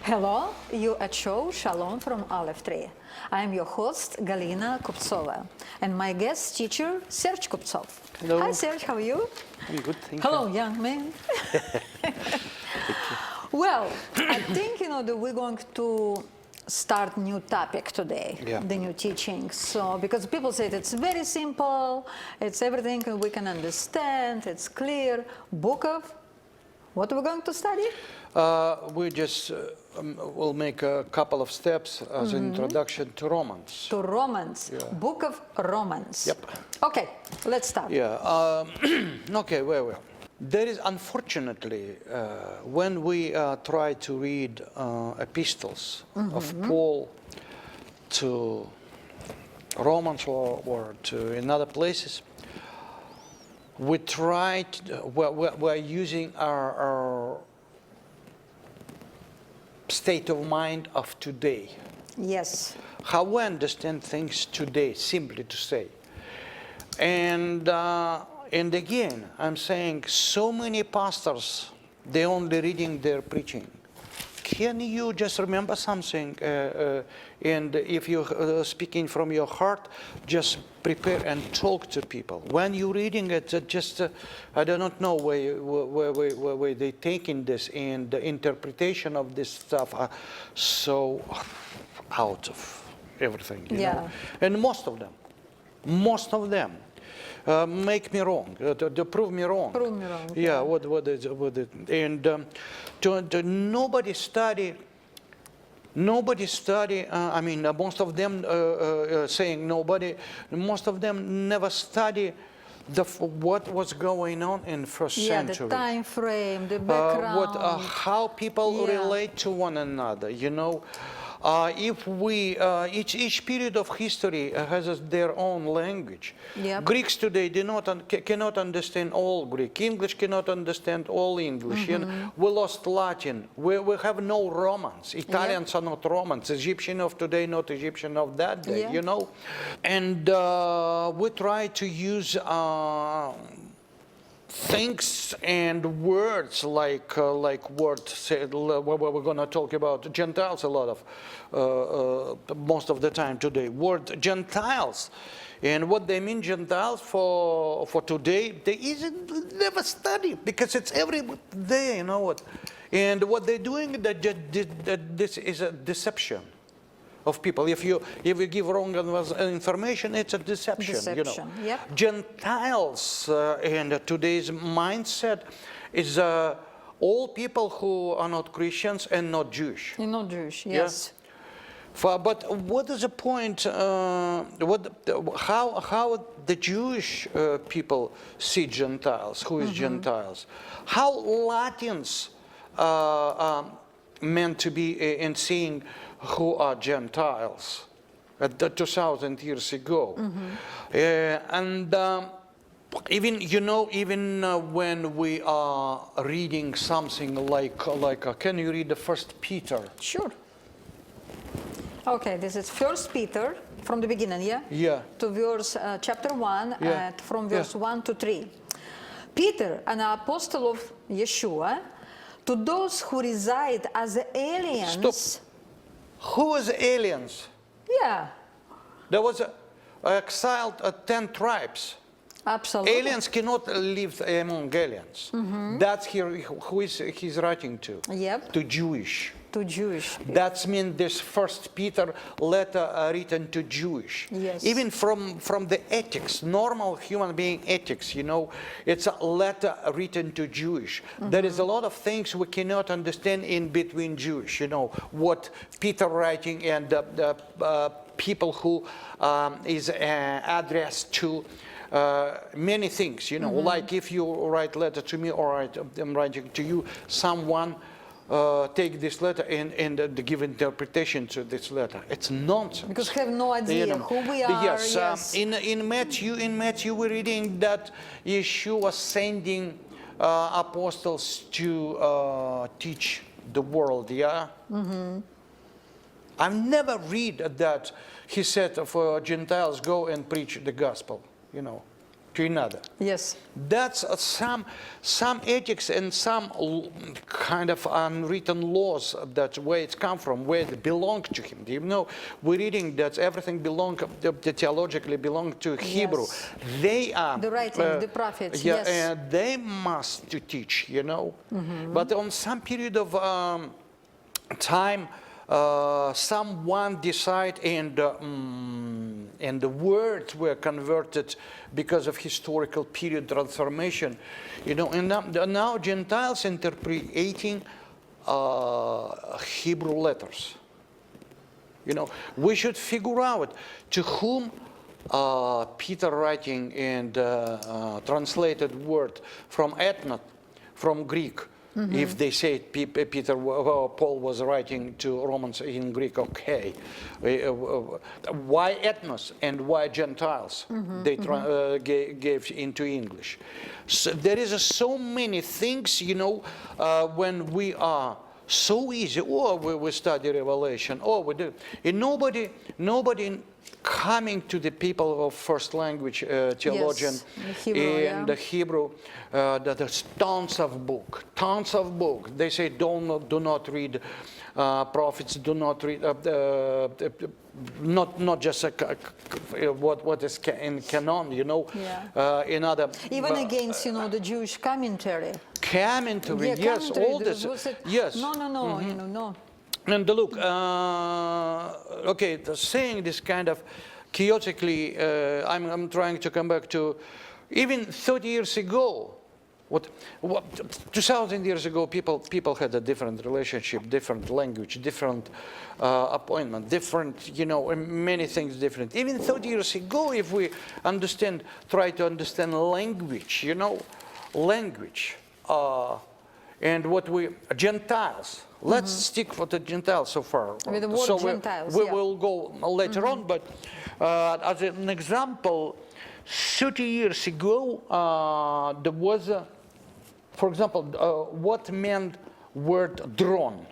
Hello, you at show Shalom from Olive Tree. I am your host, Galina Kuptsova, and my guest teacher, Serge Kuptsov. Hello. Hi, Serge, how are you? I'm good, thank Hello, you. young man. Well, I think, that we're going to start new topic today, the new teaching. So, because people say it's very simple, it's everything we can understand, it's clear. Book of, what are we going to study? We just will make a couple of steps as an introduction to Romans. To Romans, Book of Romans. Yep. Okay, let's start. Yeah. Okay. Well. There is, unfortunately, when we try to read epistles of Paul to Romans or to in other places, we try to, we're using our state of mind of today. Yes. How we understand things today, simply to say. And again, I'm saying so many pastors, they only reading their preaching. Can you just remember something? And if you're speaking from your heart, just prepare and talk to people. When you're reading it, just I do not know where they taking this, and the interpretation of this stuff are so out of everything. You know? And most of them. Make me wrong. To prove me wrong. Prove me wrong. Yeah. What is it? And to nobody study. I mean, most of them saying nobody. Most of them never study what was going on in first century. The time frame, the background. How people relate to one another. You know. If we, each period of history has their own language. Greeks today cannot understand all Greek. English cannot understand all English. We lost Latin. We have no Romans. Italians are not Romans. Egyptian of today, not Egyptian of that day, you know. And we try to use things and words like words said, we're going to talk about Gentiles a lot of most of the time today. Word Gentiles, and what they mean Gentiles for today, they never study because it's every day, you know what? And what they're doing, that this is a deception of people. If you give wrong information, it's a deception. You know. Gentiles in today's mindset is all people who are not Christians and not Jewish. Not Jewish, yes. But what is the point? How the Jewish people see Gentiles? Who is Gentiles? How Latins meant to be in seeing who are Gentiles 2,000 years ago. And even, you know, even when we are reading something like can you read the First Peter? Sure. Okay, this is First Peter from the beginning, to verse chapter 1, from verse 1 to 3. Peter, an apostle of YESHUA, to those who reside as aliens. Stop. Who was aliens? There was exiled 10 tribes. Absolutely. Aliens cannot live among aliens. That's who he's writing to. To Jewish. To Jewish people. That means this First Peter letter written to Jewish. Even from the ethics, normal human being ethics, you know, it's a letter written to Jewish. There is a lot of things we cannot understand in between Jewish, you know, what Peter writing and the people who is addressed to many things, you know, like if you write letter to me or I'm writing to you, someone take this letter and give interpretation to this letter. It's nonsense. Because we have no idea who we are. In Matthew we're reading that Yeshua was sending apostles to teach the world. I've never read that he said for Gentiles go and preach the gospel. You know, to another. Yes. That's some ethics and some kind of unwritten laws that where it come from, where it belong to him. You know, we're reading that everything theologically belong to Hebrew. Yes. They are The writing, the prophets. yeah, Yes. and they must to teach. You know, but on some period of time. Someone decided, and the words were converted because of historical period transformation, you know. And now Gentiles interpreting Hebrew letters. You know, we should figure out to whom Peter writing and translated word from ethnos, from Greek. If they say Paul was writing to Romans in Greek, okay. Why ethnos and why Gentiles? They gave into English. So there is so many things, you know, when we are so easy. Oh, we study Revelation. Oh, we do. And nobody coming to the people of first language theologian in the Hebrew, that there's tons of book. They say do not read prophets, do not read not just what is in canon, you know. In other even against, you know, the Jewish commentary. Yes, all this. Yes. No, you know, no. And look, okay, saying this kind of chaotically, I'm trying to come back to even 30 years ago. What 2,000 years ago, people had a different relationship, different language, different appointment, different, you know, many things different. Even 30 years ago, if we try to understand language, you know, language, and what Gentiles. Let's stick with the Gentiles so far. With the word Gentiles, we will go later on, but as an example, 30 years ago, there was, for example, what meant word drone?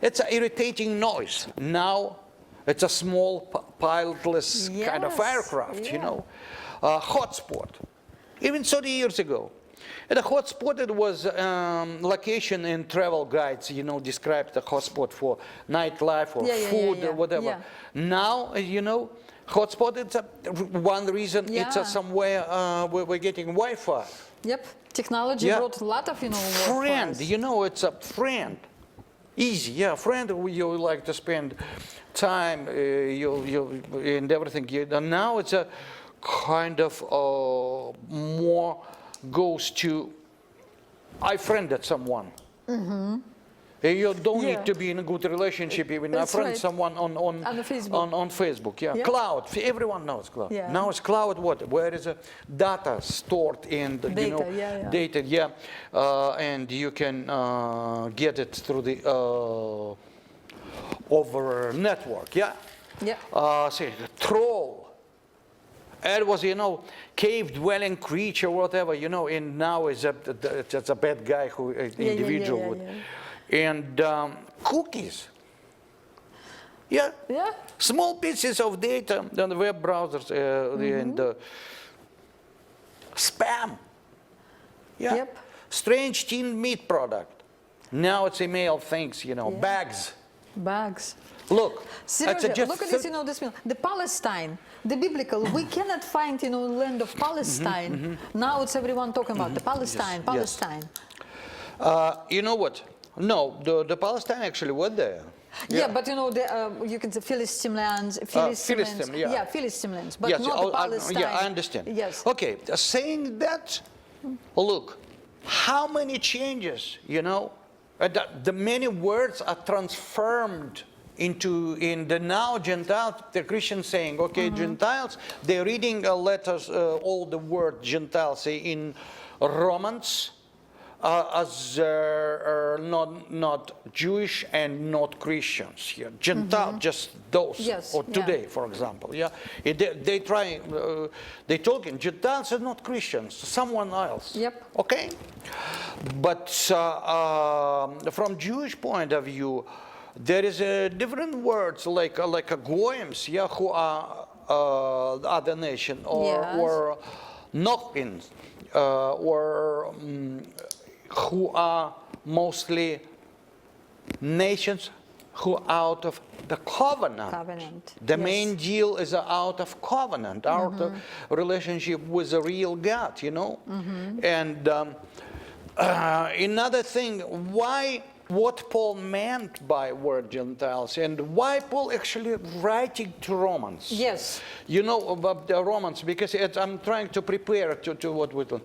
It's an irritating noise. Now, it's a small pilotless kind of aircraft, you know. Hotspot, even 30 years ago. And a hotspot, it was location in travel guides, you know, described the hotspot for nightlife or food or whatever. Now, you know, hotspot, it's one reason it's somewhere where we're getting Wi-Fi. Yep, technology brought a lot of, you know, friend, you know, it's a friend. Easy, friend, you like to spend time, and everything. And now it's a kind of more goes to, I friended someone. You don't need to be in a good relationship, even I friend someone on Facebook. Cloud, everyone knows cloud. Now it's cloud what? Where is a data stored in the data, and you can get it through the over network, say the troll. It was, you know, cave-dwelling creature, whatever, you know, and now it's a bad guy who individual. And cookies. Small pieces of data on the web browsers and spam. Strange tinned meat product. Now it's email things, you know, bags. Look, seriously, look at this, you know, this, the Palestine, the biblical, we cannot find, you know, land of Palestine. Now it's everyone talking about the Palestine, Palestine. You know what? No, the Palestine actually was there. But you know, you can say Philistine lands, Philistine lands, but not the Palestine. I understand. Yes. Okay, saying that, look, how many changes, you know, the many words are transformed in the now Gentiles, the Christians saying, okay, Gentiles, they're reading letters, all the word Gentiles say in Romans, as not Jewish and not Christians. Gentile, just those. Or today, for example. They try, they talking, Gentiles are not Christians, someone else. Okay? But from Jewish point of view, there is different words like a GOIMS, who are other nation, or knock-ins, or who are mostly nations who are out of the covenant. The main deal is out of covenant, out of relationship with the real God, you know. And another thing, what Paul meant by word Gentiles, and why Paul actually writing to Romans. Yes. You know about the Romans, because I'm trying to prepare to what we do.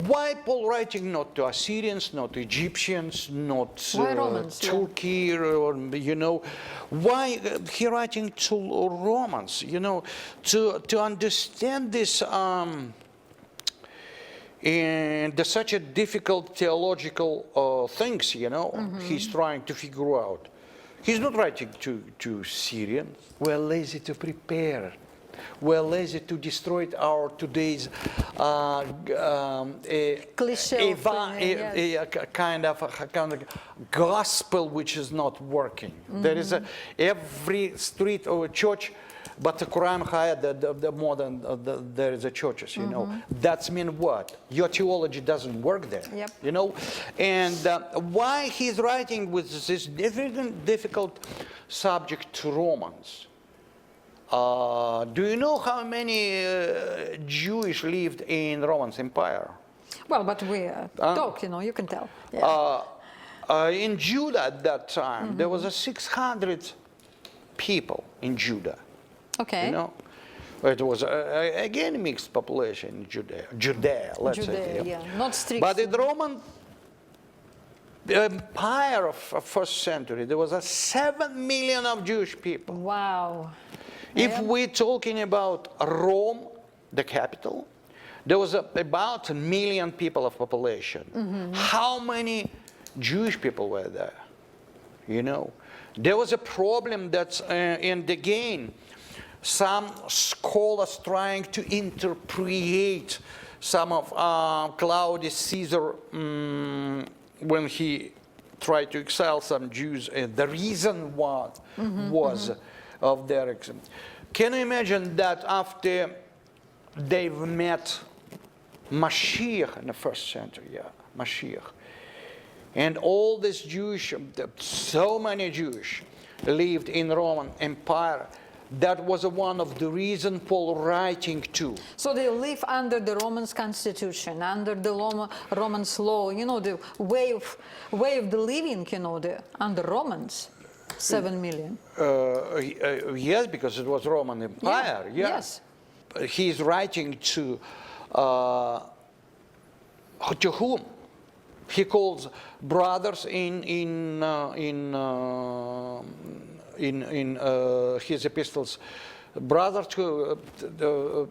Why Paul writing not to Assyrians, not to Egyptians, not Turkey, or, you know, why he writing to Romans, you know, to understand this and such a difficult theological things, you know, he's trying to figure out. He's not writing to Syrians. We're lazy to prepare. We're lazy to destroy our today's cliché, kind of gospel which is not working. There is every street or church, but the Quran higher the more than there is a churches, you know. That's mean what? Your theology doesn't work there, you know. And why he's writing with this difficult subject to Romans? Do you know how many Jewish lived in Roman Empire? Well, but we talk, you know, you can tell. Yeah. In Judah at that time, there was 600 people in Judah. Okay. You know, it was again mixed population in Judea, let's say. Yeah, not strict. But in the Roman Empire of first century, there was 7 million of Jewish people. Wow. If we're talking about Rome, the capital, there was about 1 million people of population. How many Jewish people were there? You know, there was a problem that's, and again, some scholars trying to interpret some of Claudius Caesar when he tried to exile some Jews, and the reason was of their exile. Can you imagine that after they've met Mashiach in the first century, Mashiach, and all this Jewish, so many Jewish lived in Roman Empire. That was one of the reasons Paul writing to. So they live under the Romans constitution, under the Romans law, you know, the way of the living, you know, under Romans, 7 million. Yes, because it was Roman Empire. Yeah. Yes. He's writing to whom? He calls brothers in his epistles, brothers to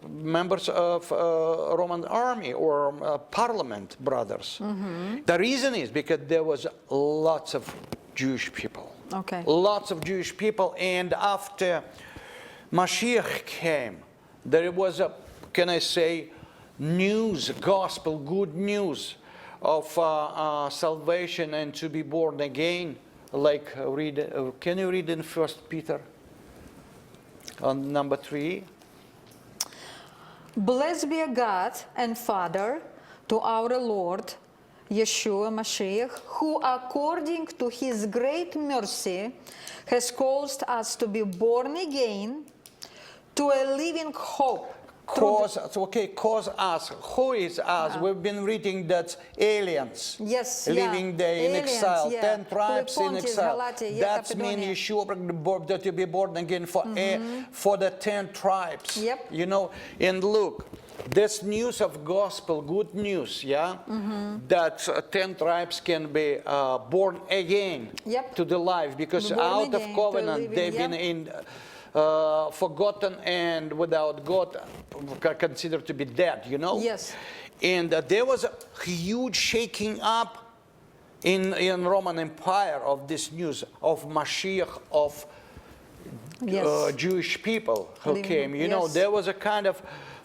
members of Roman army or parliament brothers. The reason is because there was lots of Jewish people. Okay. Lots of Jewish people, and after Mashiach came, there was a, can I say, news, gospel, good news of salvation and to be born again. Like can you read in 1 Peter on number 3? Blessed be God and Father to our Lord YESHUA Mashiach, who according to his great mercy has caused us to be born again to a living hope. Cause us. Who is us? We've been reading that aliens. Yes, living there in aliens, exile. 10 tribes in exile. Galatia, That means Yeshua that to be born again for the 10 tribes. Yep. You know, and look, this news of gospel, good news, that 10 tribes can be born again to the life, because out of covenant they've been in forgotten and without God considered to be dead, you know? Yes. And there was a huge shaking up in Roman Empire of this news of Mashiach, of Jewish people who came. You know, there was a kind of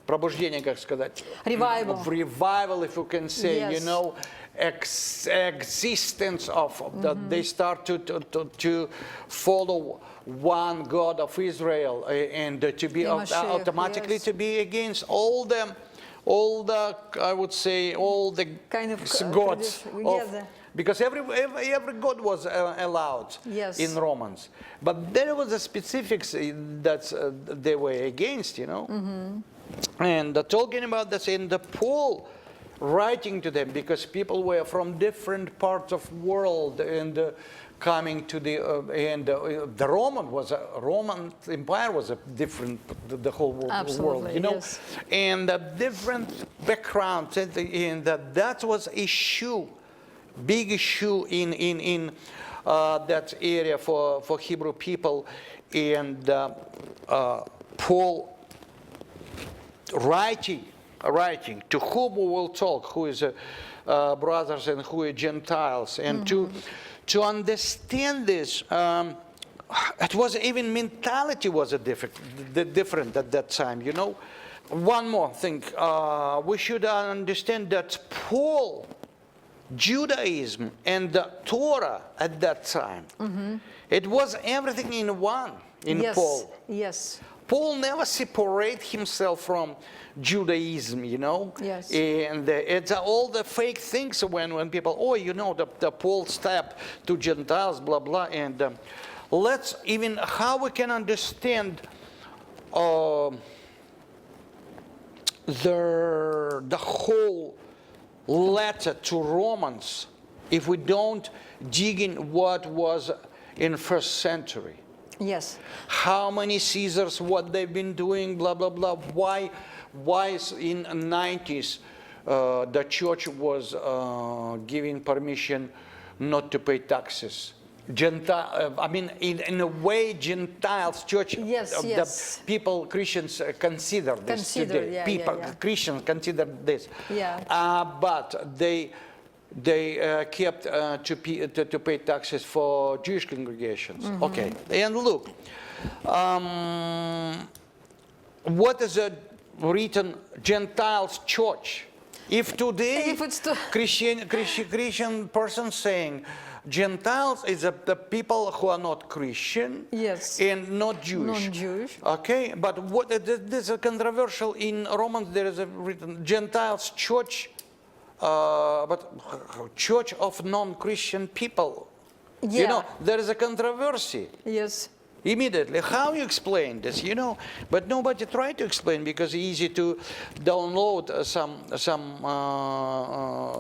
пробуждение, как сказать? Revival. Revival, if you can say, you know, existence of that they start to follow one God of Israel and to be automatically to be against all all the, I would say, all the kind of gods. Yes. Because every god was allowed in Romans. But there was a specifics that they were against, you know. And talking about this in the Paul writing to them, because people were from different parts of world and coming to the the Roman Empire was a different, the whole world, you know. Yes. And a different background, and that was issue, big issue in that area for Hebrew people. And Paul writing to whom we will talk, who is brothers and who are Gentiles, and to understand this, it was even mentality was different at that time, you know. One more thing, we should understand that Paul, Judaism and the Torah at that time, it was everything in one in Paul. Yes. Paul never separated himself from Judaism, you know. Yes. And it's all the fake things when people, oh, you know, the Paul step to Gentiles, blah, blah. And let's even, how we can understand the whole letter to Romans if we don't dig in what was in first century. Yes. How many Caesars, what they've been doing, blah, blah, blah. Why in the 90s the church was giving permission not to pay taxes? Gentile, I mean, in a way, Gentiles, church, the people, Christians consider this today. Christians consider this. But they kept to pay taxes for Jewish congregations. Okay, and look, what is a written Gentiles church? If today Christian person saying Gentiles is the people who are not Christian and not Jewish. Non-Jewish. Okay, but what this is controversial in Romans. There is a written Gentiles church. But church of non-Christian people, you know, there is a controversy. Yes. Immediately, how you explain this, you know? But nobody tried to explain because it's easy to download some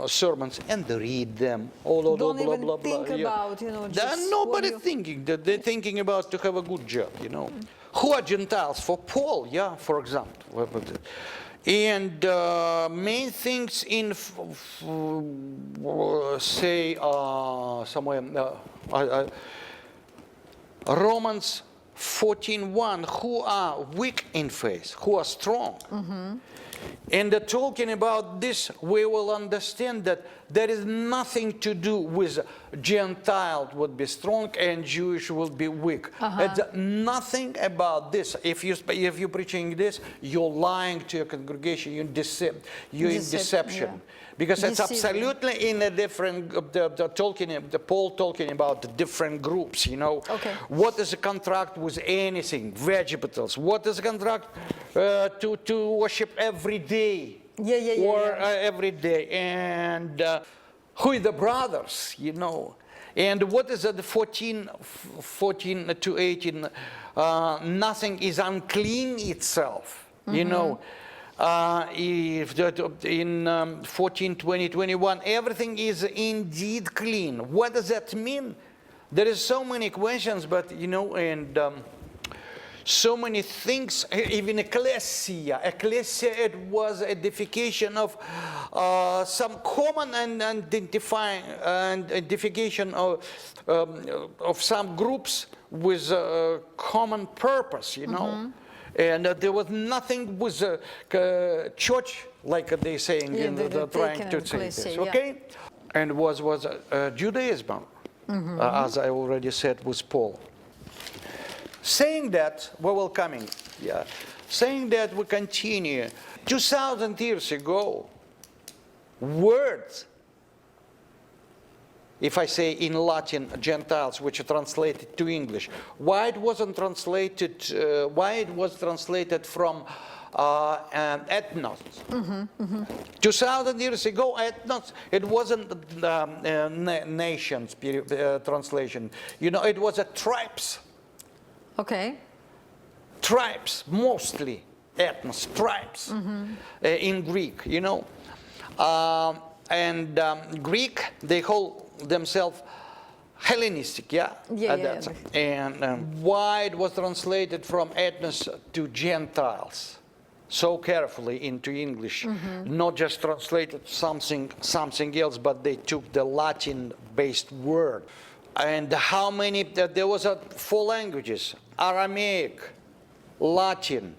sermons and read them. All Don't blah, even blah, think blah, about, you know. Just nobody thinking that they're thinking about to have a good job, you know. Who are Gentiles? For Paul, for example. And main things in, say, somewhere, Romans 14:1, who are weak in faith, who are strong. And talking about this, we will understand that there is nothing to do with Gentile would be strong and Jewish will be weak. It's nothing about this. If you're preaching this, you're lying to your congregation. You're in deception. Because it's absolutely in a different, Paul talking about the different groups, you know. What is a contract with anything, vegetables? What is a contract to worship every day? Every day. And who are the brothers, you know? And what is the 14 to 18? Nothing is unclean itself, you know. If in 14, 20, 21, everything is indeed clean. What does that mean? There is so many questions, but you know, and so many things. Even ecclesia, it was edification of some common and identification of some groups with a common purpose, you know. And there was nothing with church, like they saying, trying to say this, okay? And was Judaism, as I already said, with Paul. Saying that, we will coming, saying that we continue. 2,000 years ago, words, if I say in Latin, Gentiles, which are translated to English, why it wasn't translated, why it was translated from ethnos. 2,000 years ago, ethnos, it wasn't nations translation. You know, it was a tribes. Okay. Tribes, mostly ethnos, tribes in Greek, you know. Greek, they call themselves Hellenistic, and why it was translated from ethnos to Gentiles so carefully into English, not just translated something else, but they took the Latin-based word. And how many? There was 4 languages: Aramaic, Latin,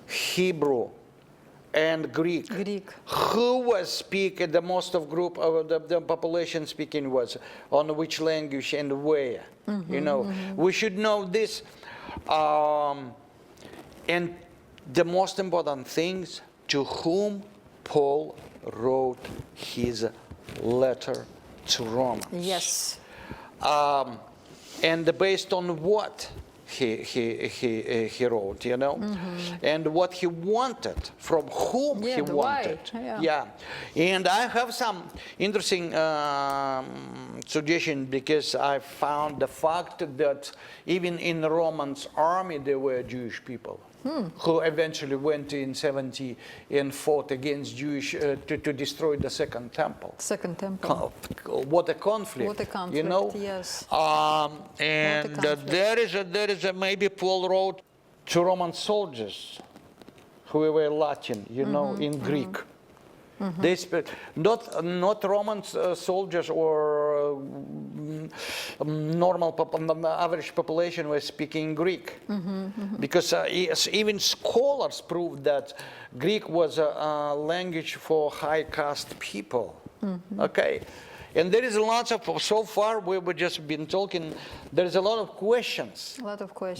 Hebrew, and Greek. Who was speaking, the most of group of the population speaking was on which language and where? You know, we should know this. And the most important things, to whom Paul wrote his letter to Romans. Yes. And based on what he wrote, you know, and what he wanted, from whom he wanted. And I have some interesting suggestion, because I found the fact that even in the Romans army there were Jewish people who eventually went in 70 and fought against Jewish to destroy the Second Temple. What a conflict! What a conflict! You know. Yes. And there is a maybe Paul wrote to Roman soldiers who were Latin, you know, in Greek. They not Roman soldiers or normal average population were speaking Greek, because even scholars proved that Greek was a language for high caste people. Okay. And there is lots of, so far we've just been talking, there is a lot of questions.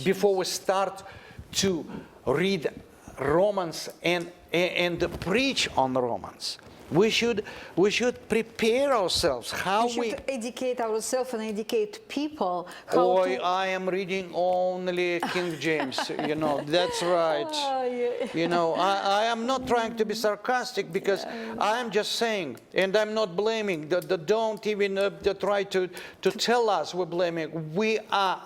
Before we start to read Romans and preach on Romans. We should prepare ourselves. How we should educate ourselves and educate people. I am reading only King James, you know, that's right. You know, I am not trying to be sarcastic, because I am just saying, and I'm not blaming, don't even try to tell us we're blaming. We are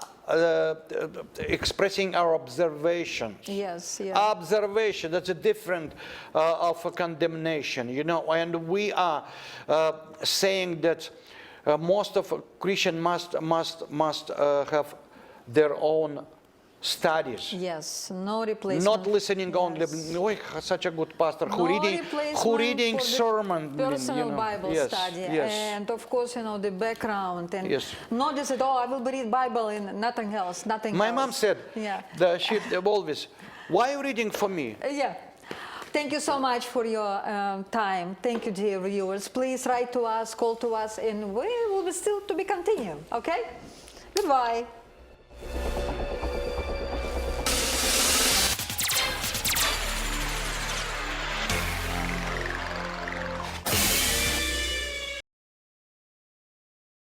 expressing our observation. Yes, Observation, that's a different of a condemnation, you know, and we are saying that most of Christians must have their own studies. Yes, no replacement. Not listening only. Oh, such a good pastor who reading sermon. Personal Bible study, and of course, you know, the background, and not just I will read Bible and nothing else. My mom said, she always, why are you reading for me? Thank you so much for your time. Thank you, dear viewers. Please write to us, call to us, and we will be still to be continued. Okay? Goodbye.